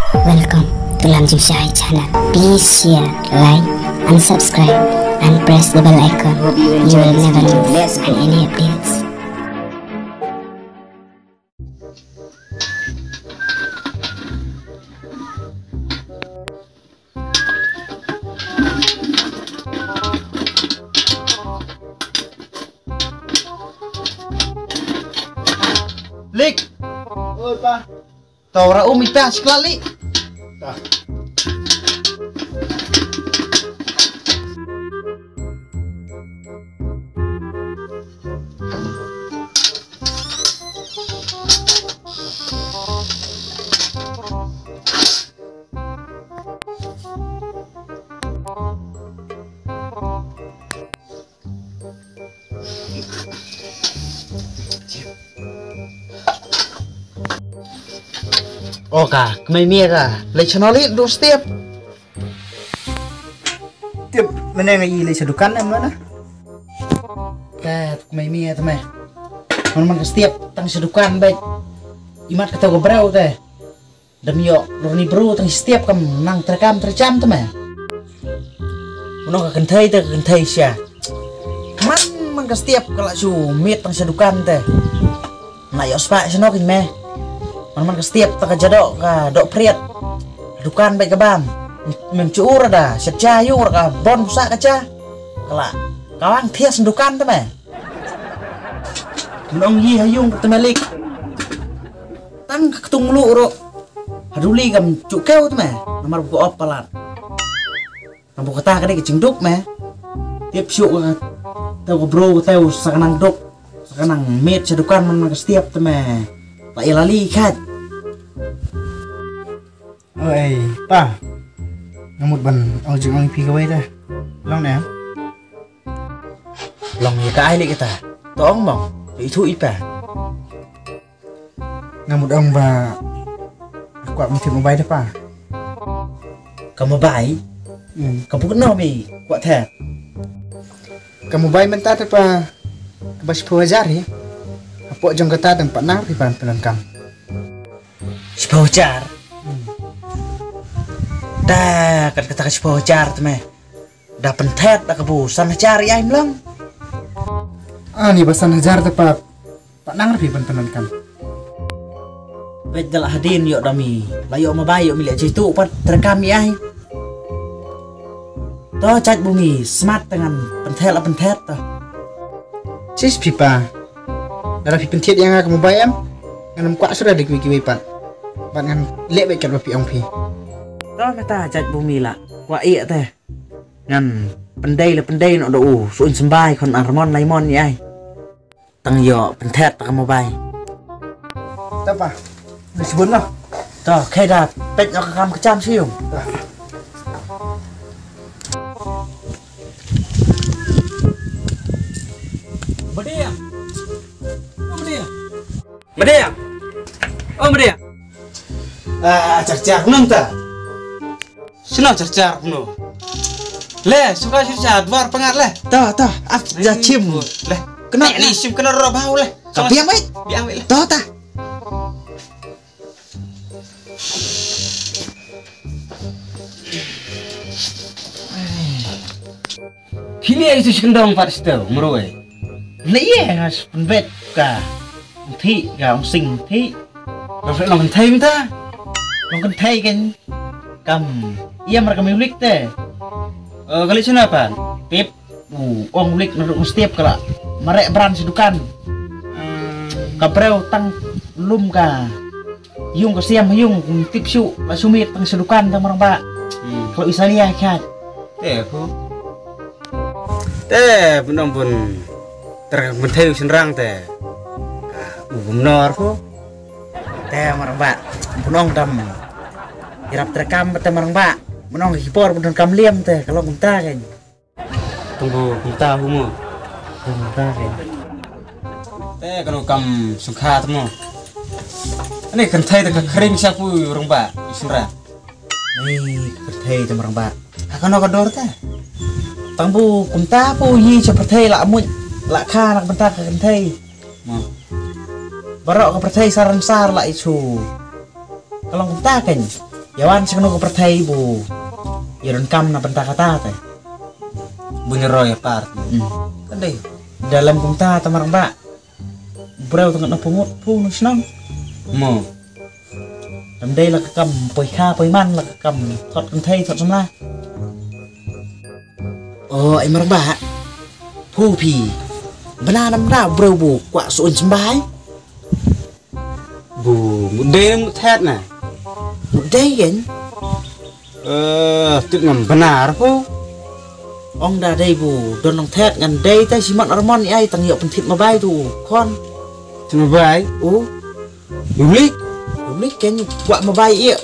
Welcome to Lamjim Shahi channel. Please share, like and subscribe and press the bell icon. You will never miss any updates. Lik, oi pa, tahu umi pa sekali. Dah. Oh kak, kemai kah? Leksional itu dua setiap. Tiap mana yang ilai sedukan mana? Kak, kemai teman. Mana setiap tang sedukan baik. Imat kata gue berau teh. Demi yo, lorni bro tang setiap kam nang terekam terjam teman. Menong kentai teh kentai sia. Man setiap kalau sumit tang sedukan teh. Nah yo spak senokin meh. Man setiap tak jadok ka dok priat dukan baik kebam mencur ada sejayu ka bon busak kaca kala kawang tias dukan teman menong yi hayung temelik tang ketung lu ro haduli kam cukeu teman nomor buku opalan nampu kata kade kecingduk meh tiap syuk tahu bro tahu sakanang dok sakanang mit sedukan man setiap teman tak ilali kat. Oi, pa. Ngamut ban ojeng ong pi kawai dah. Long nè. Long ya ka ai li kita. Tong bang. Itu ipa. Ngamut ong ba. Aku mesti mau bayar dah pa. Kamu baik? Kamu kenal mi? Kuat teh. Kamu bayar mentah dah pa. Kebas 10,000 ya. Apa jong kata tempat nang di pan kam. 10,000. Dah kata 10,000 teman. Dah pentet dah kebusan cari ai melang. Ah ni basan 1,000 tepat. Pak nang lebih pentenan kam. Bet jalak hadin yuk dami. Layo ma bayi yuk milik jitu pat terekam ai. Toh cat bumi smart dengan pentet toh. Sis pipa. Dalam pentet yang kamu bayar ngam kuat sudah dikiwi pat. Pat ngan lek bet kat bapi ong pi. Toh kata cat bumi lah. Wah iya teh. Ngan pendai nak do suin sembai kon armon laimon ai. Tang yo pentet kamu bai. Tak apa. Disebut lah. Toh kaya dah pet nak kam kecam siung. Medea. Medea. Oh Medea. Cak nang ta. Senang cak no. Le, suka cerita dua pengat le. Toh af jacim. Le. Kena ni sim kena robau le. Biang baik. Biang baik le. Toh ta. Kini itu sekendong pada situ, meroy. Lẽ has penbet ka thị ka ông sinh thị Lo phải lòng thấy mình ta. long kan thai kan kam ia mereka milik teh Kali sana apa? pip ong milik nurut setiap kala marek beran sedukan kapreu tang lum ka yung ka siam yung tipsu la sumit tang sedukan tang orang pak kalau isalia kat Aku. Benar pun terbentai senrang teh. Benar aku. teh orang pak punong tam irap terekam teh orang pak menong hipor pun kam liam teh kalau minta kan Tunggu, kita humo. minta kan Kalau kamu suka temu. Ini kentai tak kering siapa orang pak senrang. Nih, kerthei teh orang pak. Akan nak dor teh. Tangbu kumta pu yi seperti lak muj lak kha nak bentar ke kerthei. Barok ke kerthei saran sar lak isu. Kalau kumta kan Yawan sing nunggu pertai bu. Yaron kam na benta kata teh. Bunyi roy part. Kan deh dalam kumta tamarang ba. Brau tengah pungut pun senang. Mo. Làm đây là cái cầm bồi ha bồi man là cái cầm thọt cần thay thọt xong la. Anh marang ba. Phu pi. Bana nam ra brau bu quả sụn chim bái. Bu, mudah ni muthat na. Một đây vậy. Tik ngam benar po. Ông đã đây bu don long thét ngàn đây tay chỉ mọn armon ai tang hiệu phần thịt mà bay tu con. Cuma baik. Ulik. Lúc nít cái quả mà bay ia.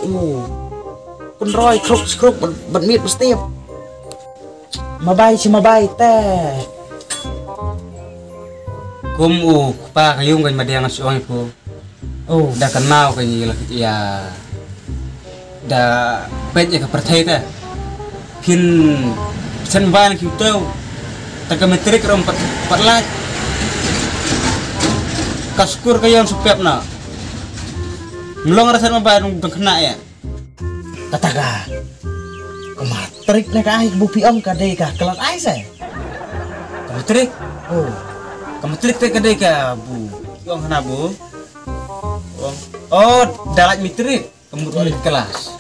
Con roi khúc bật miết bật tiếp. Mà bay chỉ mà bay ta. Kum pa kayong kan madiang suang po. Dah kenal kayaknya lah ya. Dah pet ya kepercaya ta. Pin sen ban kita. Tagametrik rom pat lah. Kaskur kayong supep na. Ngelong rasa mabay nung kena ya. Kataga. Kematrik na ka ay bupi ang kaday ka kelat ay say. Kametrik. Kametrik te kadai ka bu. Yung hana bu. Dalat mitrik. Kamu balik kelas.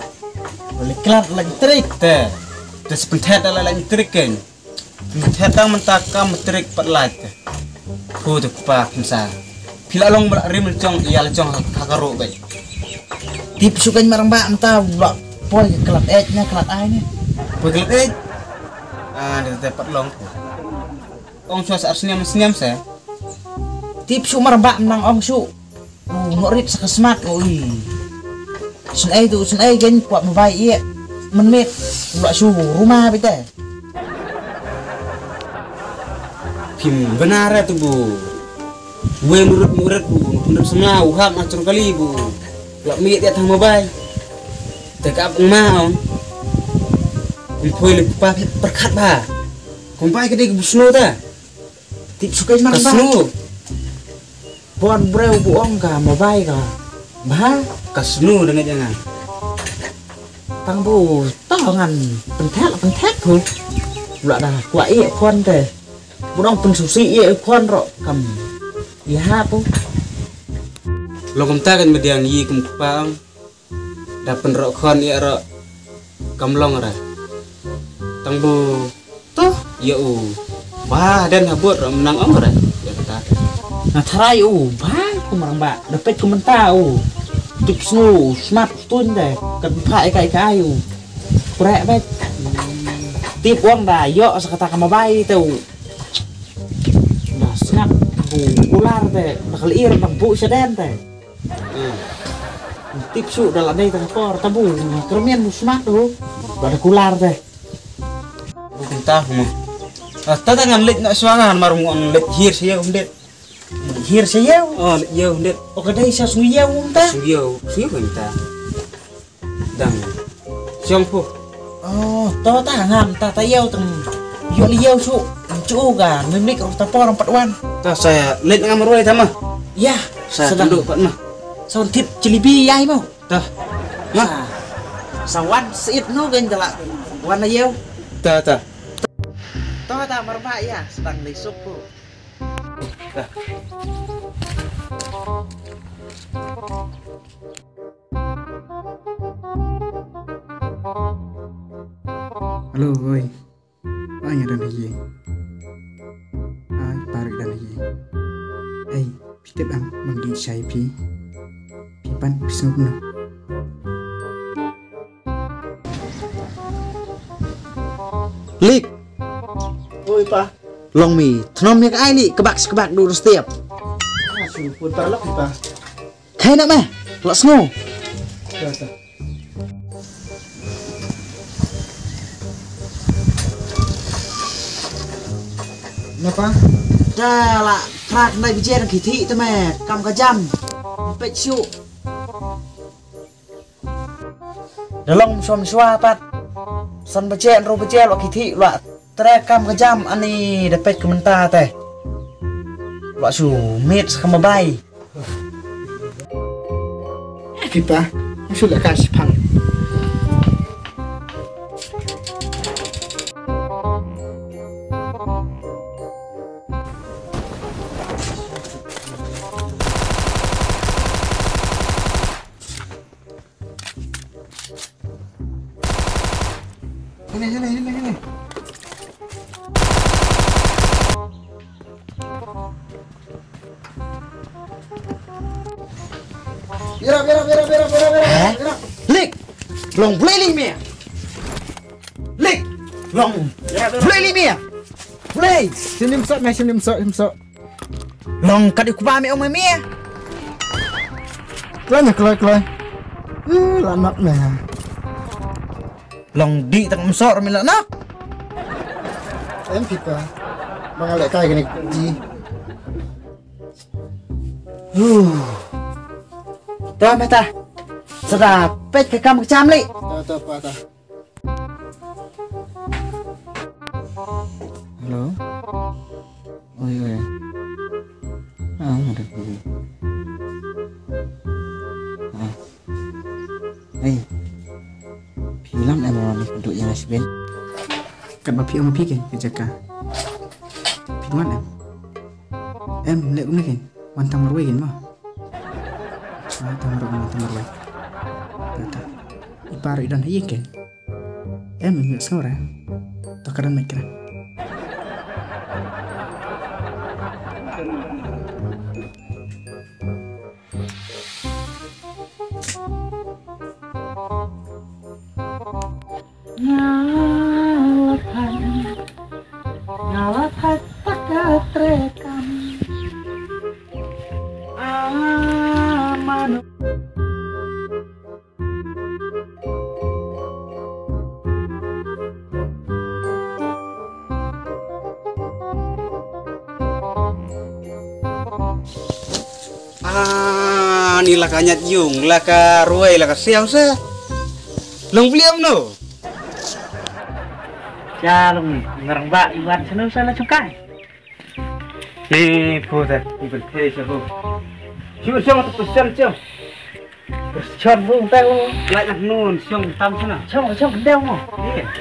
Balik kelas lagi trik Te. Te sepentet dalat mitrik kan. Mitrik tang mentaka mitrik pat laj te. Pu te pa kimsa. Pila long rim cong iya cong hakaro baik. Tip sukan marang ba anta ba poy kelat nya kelat ay nya. Begitu dia dapat long. Ong suas senyum saya. Tip su marang ba nang ong su. Ngorit sa kasmat oi. Sun ay gen kuat mabay iya. Menmit lo su rumah bete. Pim benar tu bu. Gue murid bu, benar semua uham acur kali bu. Lak miet dia tang mabay. Tekap mau. Kumpul pa perkat ba. Kumpai ke dia busno ta. Tip sukan marang ba. Kasnu. Bon breu buong ka mabay ka. Ba Kasnu dengan jangan. tang bu tongan pentet tu. Lo dah kuat iya kon te. Budong pensusi iya kon ro kam. Ya po. Lo kumta kan mediang yi kumpang. Dapen ro kon iya ro kamlong ra. Tang bu Tuh. ya wah dan habut menang om ra. Ya kata. Nah tarai ba ku marang ba. Dapat komentar Tip snu smart tun deh. Kan phai kai Kurek bet. Tip uang dah yo sekata kamabay tu. Dah snap bu ular teh. Nakal ir nang bu seden teh. Tip su dalam đây tang por tabu kermian bu smart tu. Ada kular teh. Kumta mo. Tatangan lit na suangan marung on lit hir siya kumdet. Hir sayaw. Lit yaw kumdet. O kadai sa suyaw ta. Suyo kumta. Dang. Siang po. To ta ngam ta tayaw tang yo liyaw su. Cu ga mimik ro ta por 4 wan. Ta saya lit ngam roy tama. Ya, Saya sedang duduk pat mah. son tip cilibi yai mau. Tah. Mah. Sawan sit no gan tala. Wan na yaw. Ta. To ta marba ya sedang lisuk po. Halo, oi. Ai dan lagi. Ai parik dan lagi. Pitip am mangdi syai pi. Pipan pisnu no. Lik. Oi pa. Long mi, thnom yak ai li kebak dulu setiap. Asu pun talak pipa. Khai nak meh. Lak sngo. Ta. Napa? Dah lah, krak nai bijen ki thi tu meh, kam ka jam. Pet siu. Dalong som swa pat. San bijen ro bijen lo ki thi lo tre kam ka jam ani dapat komentar teh. Lo su mit sama bay. Pipa. Asu la kasih pang. Sini. Bira. Lik, long beli mia. Lik, long beli mia. Beli, Sini masuk. long kadi ku pamit om mia. Keluar. Lamak nah. Long di tang mesor mila nak. Em pipa. Mangalek kai gini ji. Tuh meta. Sedap pet ke kamu kecam li. Tahu apa ta. Halo. Oh iya. Ada dulu. Film emang ni untuk yang asbin. Kan bapi om pikin kejaka. Piduan em lek umne kan. Wantang marwai kan mah. Wantang marwai. Kata. Ipar idan haye kan. Em nggak sore. Takaran mikir. Ngalapan pakai terekam aman. Ni lah kanyat yung, lah ka ruai, lah ka siang sa. Long beliam no. Jalung ngarang ba iwan sana salah cukai. Putar ibu teh siapa? Siapa siapa tu pesan siapa? Pesan bung tahu. Lai nak nun, siang tam sana. Siapa dia mo?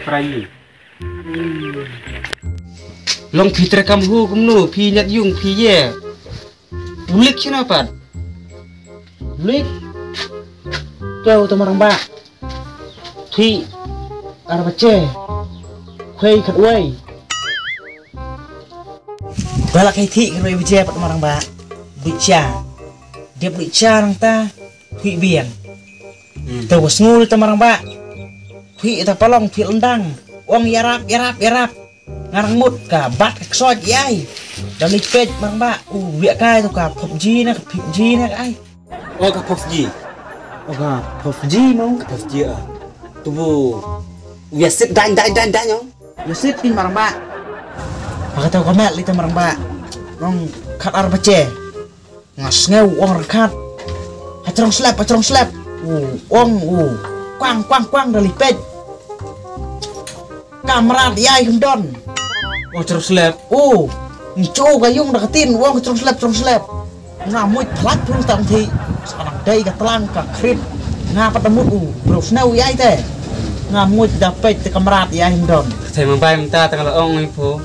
Perayi. Long pitra kamu kumno, pi nyat yung, pi ye. Bulik sini apa? Blik. Kau tu marang ba. Thi arbace. Khuây khật uây và là cái thị người bị che bắt mà thằng bà bị cha điệp bị cha thằng ta thụy biển từ một ngu ta mà thằng bà thụy ta palong thụy lendang uang yarap ngarang mut cả bát cái soi ai dan lipet mà thằng bà vịa cai tao cả PUBG nè PUBG nè ai Oh, ka PUBG. cả PUBG mong PUBG ah. Tubuh. Biasa dan nyong. Yusuf in marang ba. Pakataw kamal ito marang ba. Nong kat arbace. Ngas ngeu uang rekat. Hacerong slap. Uang Quang dari pej. Kamera dia himdon. Oh, terus slap. Nco gayung deketin uang cerong slap. Ngamui telat pun tang thi. Sekarang day ka telang ka krip. Ngapa temut bro snau yai teh. Ngamui dapat te kamera dia himdon. Saya membayar minta tengah ong ni po.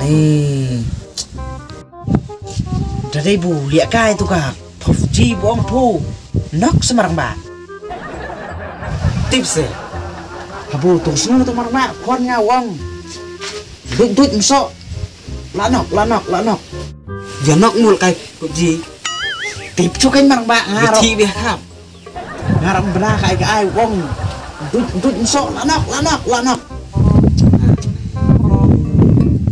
Nih. Dari bu lihat kai tu kak. PUBG buang pu. Nok semarang ba. Tips eh. Habu tung semua tu marang ba. Kon ngawang. Duit mesok. Lanok. Dia nok mul kai PUBG. Tip cukai marang ba ngarap. Beti biar kap. Ngarap belah kai ai wong. Duit mesok lanok.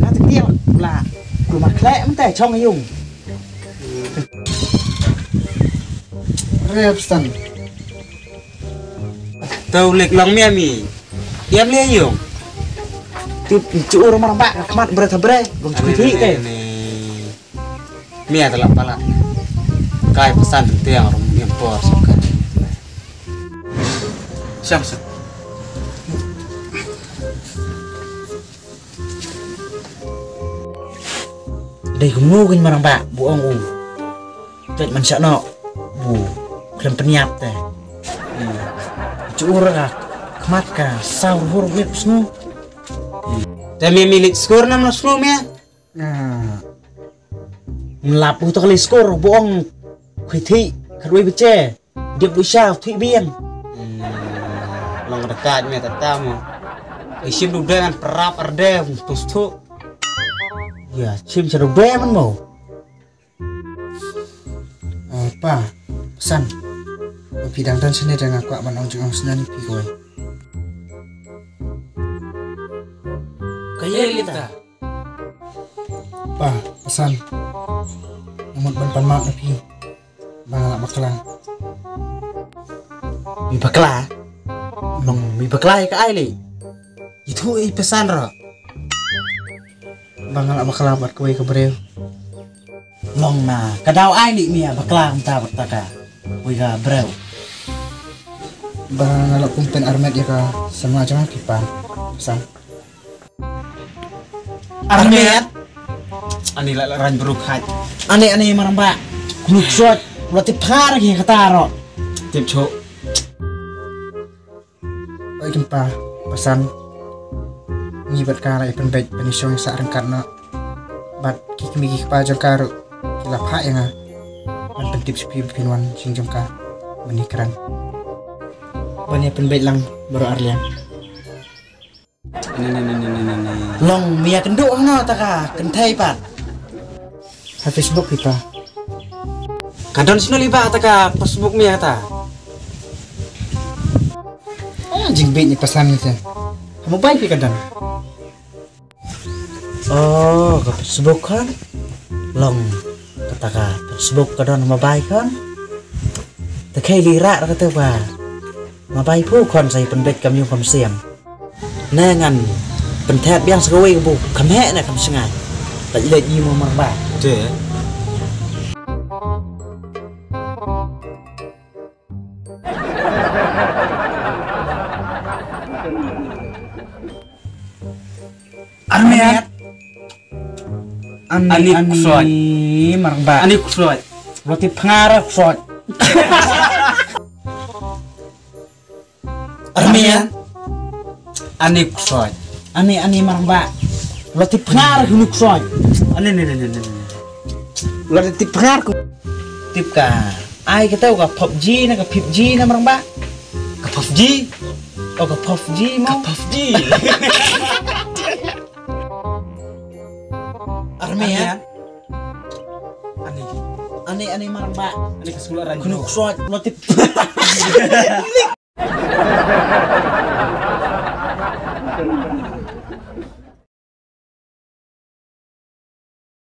Nanti dia lah. Rumah klek menteh chong yung. Repstan. Tahu lek long mi. Diam lihat yung. Cu rumah marang ba kemat bre. Bung cukai thi teh. Mia telah pala. Kai pesan tiang orang yang pos. Siap. Đây cũng ngu kinh marang ba buong Tet man siya no. Klam penyap teh. Cu ura kemat ka saur huruf lips no. Demi milik skor nam nasnum ya. Nah, ngelapu tu kali skor bohong, kuiti kerui bece, dia berusaha tu biang. Long dekat me tatamu. Isim dengan perap arde tustu. Ya, sim seru man mau. Pa, pesan. Bidang dan sini dengan aku aman onjung senani pikoi. Kaya kita. Pa, pesan. Namun ban maaf napi. Bang bakalan. Mi bakla. Long mi bakla ka ai le. Itu pesan ro. Bang bakalan buat kue ke bereu. Long na kadau ai ni mi bakla mta bertaka. Wi ga breu. Bang ngalap kumpen armet ya ka semua jangan pipa. Pesan. Armet. Ani la ran berukhat. Ane maramba. Nuksot, roti par ki kataro. Tip chok. Oi kimpa pesan. Ngibat kara ipen baik penisong sa rengkat na. Bat kikimi pa jangkaru. Kila pa yang ban pentip sepi pinwan sing jangka menikran. Ban ipen baik lang baru arlian. Long mi kenduk no taka kentai pat. Ha Facebook kita. Kadon sino liba taka Facebook mi kata. Jing baik ni pesan ni teh. Kamu baik pi kadang. Oh, ke Facebook kan? Long kataka Facebook kadon mabai kan? Tekai lira kata ba. Mabai pu kon sai penbet kam yung kam siam. Nengan pentet biang sekawai bu kamhe na kam sengai. Tak lihat ni mau marba. Betul. Armet. Ani kusot. Marba. Ani kusot. Roti pengarap kusot. Armet. Ani kusot. Ani marba. Roti pengarap kusot. Ani. Roti pengarap. Tip ka. Ai kita ka PUBG na ka PUBG na marba. Ke PUBG. Oh ka PUBG mau. PUBG. Armet. Ani. Ani marba. Ani keseluruhan ran. Kunu kusot roti.